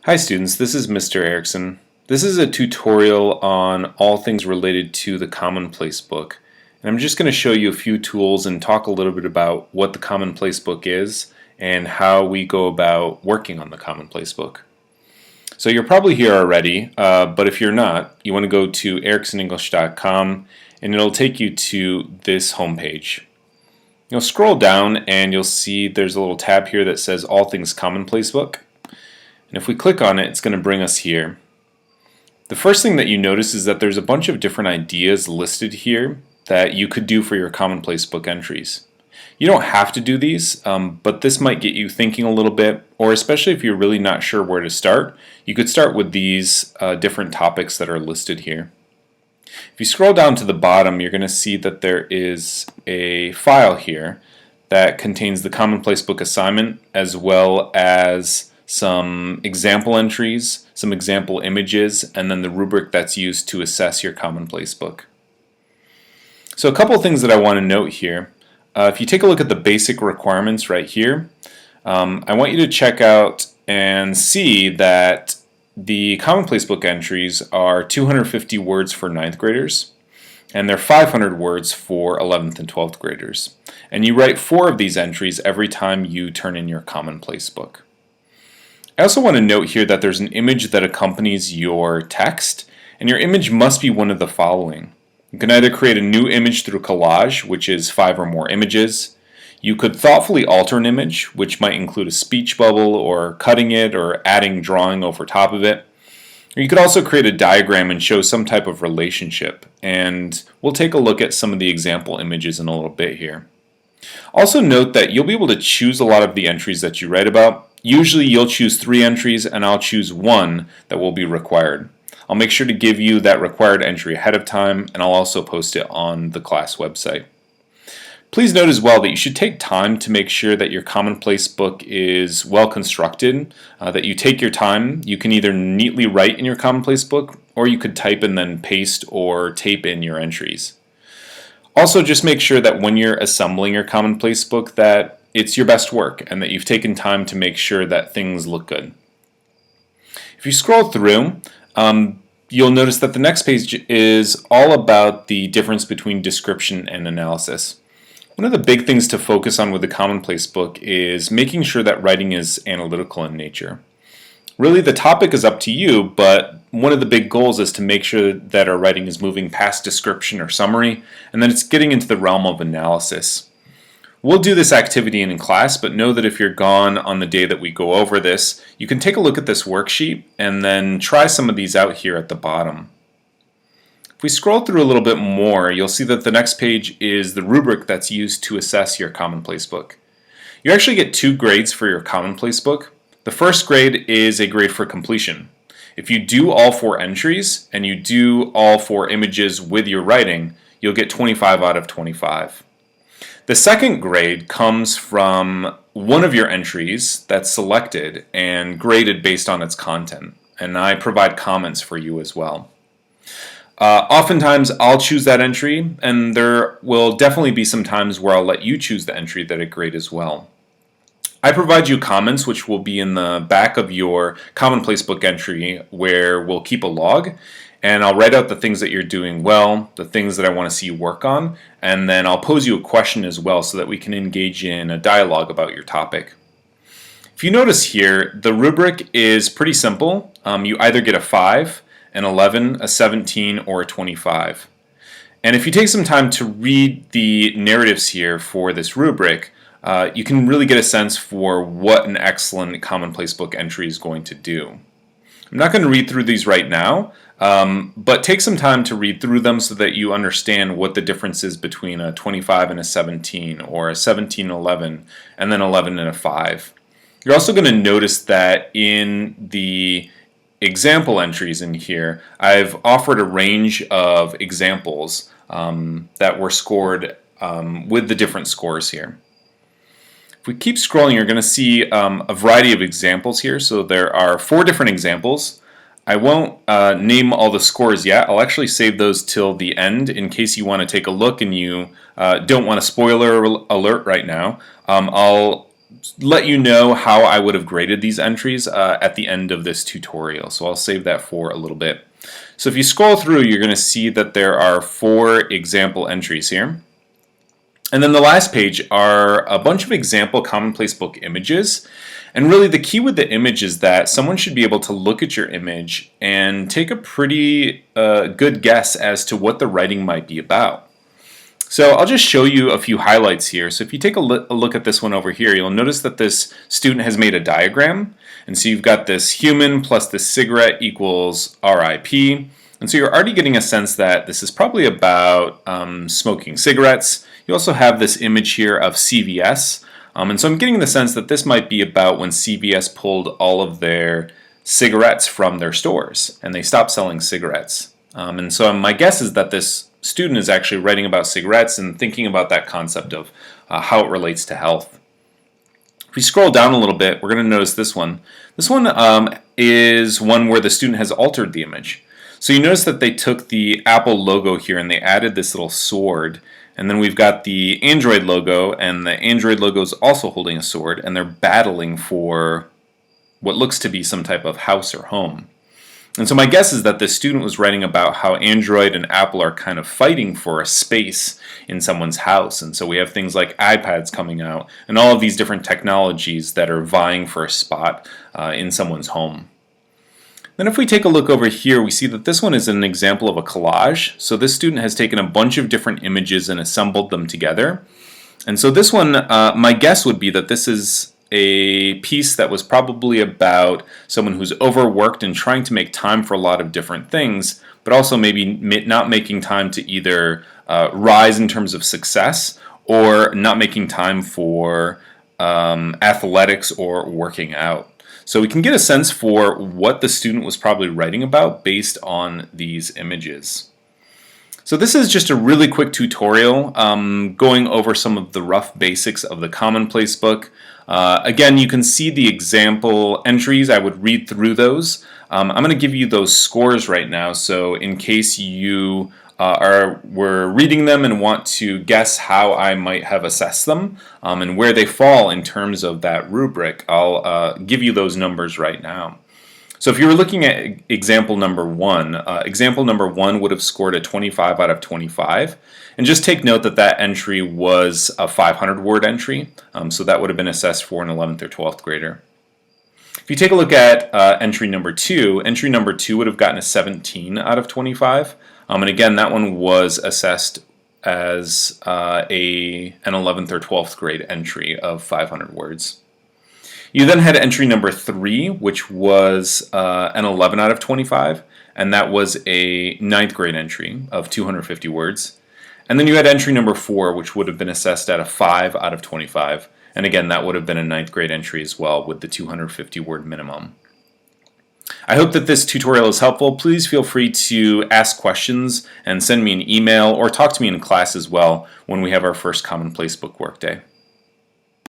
Hi students, this is Mr. Erickson. This is a tutorial on all things related to the Commonplace book. And I'm just going to show you a few tools and talk a little bit about what the Commonplace book is and how we go about working on the Commonplace book. So you're probably here already, but if you're not, you want to go to ericksonenglish.com and it'll take you to this homepage. You'll scroll down and you'll see there's a little tab here that says All Things Commonplace Book. And if we click on it, it's going to bring us here. The first thing that you notice is that there's a bunch of different ideas listed here that you could do for your Commonplace book entries. You don't have to do these, but this might get you thinking a little bit, or especially if you're really not sure where to start, you could start with these different topics that are listed here. If you scroll down to the bottom, you're going to see that there is a file here that contains the Commonplace book assignment as well as some example entries, some example images, and then the rubric that's used to assess your Commonplace book. So a couple of things that I want to note here. If you take a look at the basic requirements right here, I want you to check out and see that the Commonplace book entries are 250 words for 9th graders, and they're 500 words for 11th and 12th graders. And you write 4 of these entries every time you turn in your Commonplace book. I also want to note here that there's an image that accompanies your text, and your image must be one of the following. You can either create a new image through collage, which is 5 or more images. You could thoughtfully alter an image, which might include a speech bubble or cutting it or adding drawing over top of it. Or you could also create a diagram and show some type of relationship, and we'll take a look at some of the example images in a little bit here. Also note that you'll be able to choose a lot of the entries that you write about. Usually you'll choose 3 entries and I'll choose 1 that will be required. I'll make sure to give you that required entry ahead of time, and I'll also post it on the class website. Please note as well that you should take time to make sure that your Commonplace book is well constructed, that you take your time. You can either neatly write in your Commonplace book, or you could type and then paste or tape in your entries. Also, just make sure that when you're assembling your Commonplace book that it's your best work and that you've taken time to make sure that things look good. If you scroll through, you'll notice that the next page is all about the difference between description and analysis. One of the big things to focus on with the Commonplace book is making sure that writing is analytical in nature. Really, the topic is up to you, but one of the big goals is to make sure that our writing is moving past description or summary, and that it's getting into the realm of analysis. We'll do this activity in class, but know that if you're gone on the day that we go over this, you can take a look at this worksheet and then try some of these out here at the bottom. If we scroll through a little bit more, you'll see that the next page is the rubric that's used to assess your Commonplace book. You actually get 2 grades for your Commonplace book. The first grade is a grade for completion. If you do all 4 entries and you do all 4 images with your writing, you'll get 25 out of 25. The second grade comes from one of your entries that's selected and graded based on its content, and I provide comments for you as well. Oftentimes I'll choose that entry, and there will definitely be some times where I'll let you choose the entry that I grade as well. I provide you comments which will be in the back of your Commonplace book entry where we'll keep a log, and I'll write out the things that you're doing well, the things that I want to see you work on, and then I'll pose you a question as well so that we can engage in a dialogue about your topic. If you notice here, the rubric is pretty simple. You either get a 5, an 11, a 17, or a 25. And if you take some time to read the narratives here for this rubric, you can really get a sense for what an excellent Commonplace book entry is going to do. I'm not going to read through these right now, but take some time to read through them so that you understand what the difference is between a 25 and a 17, or a 17 and 11, and then 11 and a 5. You're also going to notice that in the example entries in here, I've offered a range of examples that were scored with the different scores here. If we keep scrolling, you're going to see a variety of examples here. So there are 4 different examples. I won't name all the scores yet. I'll actually save those till the end in case you want to take a look and you don't want a spoiler alert right now. I'll let you know how I would have graded these entries at the end of this tutorial. So I'll save that for a little bit. So if you scroll through, you're going to see that there are 4 example entries here. And then the last page are a bunch of example Commonplace book images. And really the key with the image is that someone should be able to look at your image and take a pretty good guess as to what the writing might be about. So I'll just show you a few highlights here. So if you take a look at this one over here, you'll notice that this student has made a diagram. And so you've got this human plus this cigarette equals RIP. And so you're already getting a sense that this is probably about smoking cigarettes. You also have this image here of CVS. And so I'm getting the sense that this might be about when CVS pulled all of their cigarettes from their stores and they stopped selling cigarettes. And so my guess is that this student is actually writing about cigarettes and thinking about that concept of how it relates to health. If we scroll down a little bit, we're going to notice this one. This one is one where the student has altered the image. So you notice that they took the Apple logo here and they added this little sword. And then we've got the Android logo, and the Android logo is also holding a sword, and they're battling for what looks to be some type of house or home. And so my guess is that the student was writing about how Android and Apple are kind of fighting for a space in someone's house. And so we have things like iPads coming out and all of these different technologies that are vying for a spot in someone's home. Then if we take a look over here, we see that this one is an example of a collage. So this student has taken a bunch of different images and assembled them together. And so this one, my guess would be that this is a piece that was probably about someone who's overworked and trying to make time for a lot of different things, but also maybe not making time to either rise in terms of success or not making time for athletics or working out. So we can get a sense for what the student was probably writing about based on these images. So this is just a really quick tutorial going over some of the rough basics of the Commonplace book. Again, you can see the example entries. I would read through those. I'm going to give you those scores right now, so in case you were reading them and want to guess how I might have assessed them and where they fall in terms of that rubric, I'll give you those numbers right now. So if you were looking at example number 1, example number 1 would have scored a 25 out of 25. And just take note that that entry was a 500-word entry, so that would have been assessed for an 11th or 12th grader. If you take a look at entry number 2 would have gotten a 17 out of 25. And again, that one was assessed as an 11th or 12th grade entry of 500 words. You then had entry number 3, which was an 11 out of 25, and that was a 9th grade entry of 250 words. And then you had entry number 4, which would have been assessed at a 5 out of 25, and again, that would have been a 9th grade entry as well with the 250 word minimum. I hope that this tutorial is helpful. Please feel free to ask questions and send me an email or talk to me in class as well when we have our first Commonplace book work day.